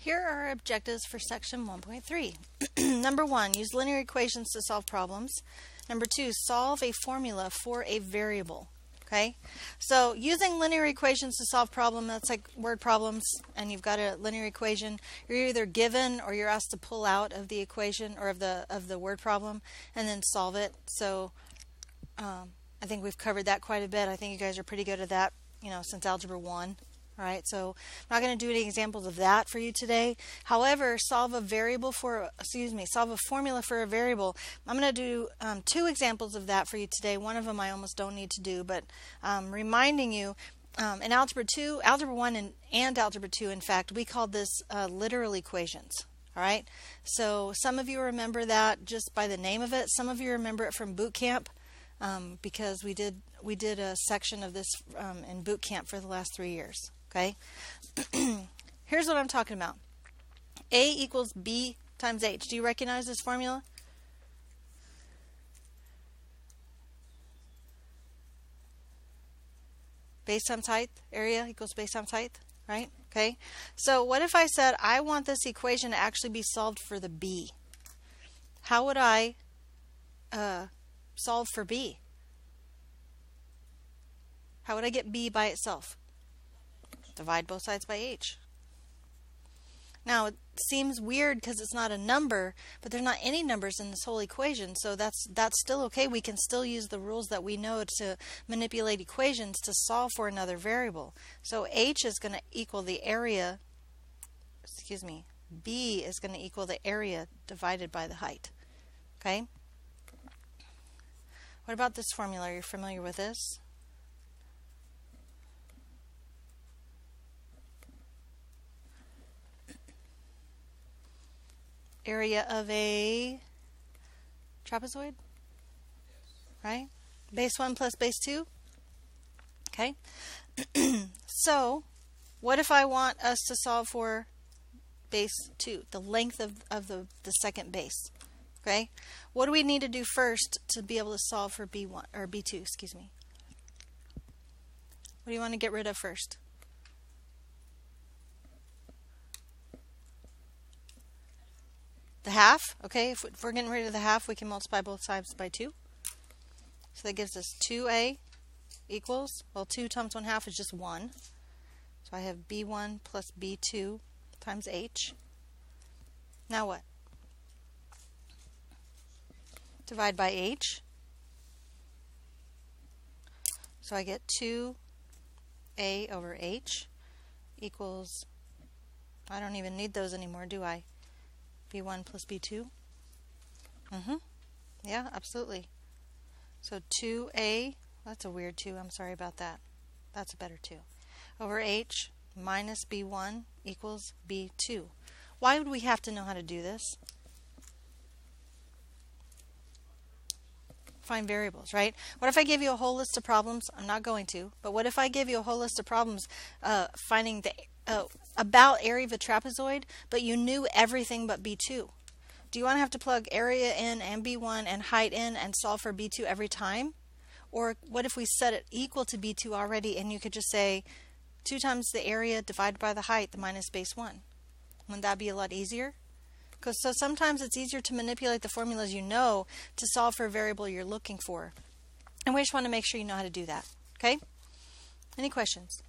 Here are our objectives for section 1.3. Number 1, use linear equations to solve problems. Number 2, solve a formula for a variable. Okay, so using linear equations to solve problems, that's like word problems, and you've got a linear equation. You're either given or you're asked to pull out of the equation or of the word problem and then solve it. So I think we've covered that quite a bit. I think you guys are pretty good at that, since Algebra 1. All right, so I'm not going to do any examples of that for you today. However, solve a formula for a variable. I'm going to do 2 examples of that for you today. One of them I almost don't need to do, but reminding you, in Algebra 1 and Algebra 2, in fact, we called this literal equations. All right, so some of you remember that just by the name of it. Some of you remember it from boot camp. Because we did a section of this in boot camp for the last 3 years. Okay, here's what I'm talking about. A equals B times H. Do you recognize this formula? Base times height, area equals base times height, right? Okay, so what if I said I want this equation to actually be solved for the B? How would I solve for B? How would I get B by itself? Divide both sides by H. Now it seems weird because it's not a number, but there's not any numbers in this whole equation, so that's still okay. We can still use the rules that we know to manipulate equations to solve for another variable. So H is going to equal the area, B is going to equal the area divided by the height. Okay? What about this formula? Are you familiar with this? Area of a trapezoid, right? Base 1 plus base 2. Okay. So, what if I want us to solve for base 2, the length of the second base? Okay. What do we need to do first to be able to solve for B1 or B2? Excuse me. What do you want to get rid of first? The half. Okay, if we're getting rid of the half, we can multiply both sides by 2. So that gives us 2a equals, 2 times 1/2 is just 1. So I have B1 plus B2 times H. Now what? Divide by H. So I get 2a over H equals, I don't even need those anymore, do I? B1 plus B2? Yeah, absolutely. So 2a, that's a weird 2, I'm sorry about that. That's a better 2. Over H minus B1 equals B2. Why would we have to know how to do this? Find variables, right? What if I give you a whole list of problems? I'm not going to, but what if I give you a whole list of problems finding the about area of a trapezoid, but you knew everything but B2? Do you want to have to plug area in and B1 and height in and solve for B2 every time? Or what if we set it equal to B2 already and you could just say 2 times the area divided by the height, the minus base 1? Wouldn't that be a lot easier? So sometimes it's easier to manipulate the formulas you know to solve for a variable you're looking for. And we just want to make sure you know how to do that. Okay? Any questions?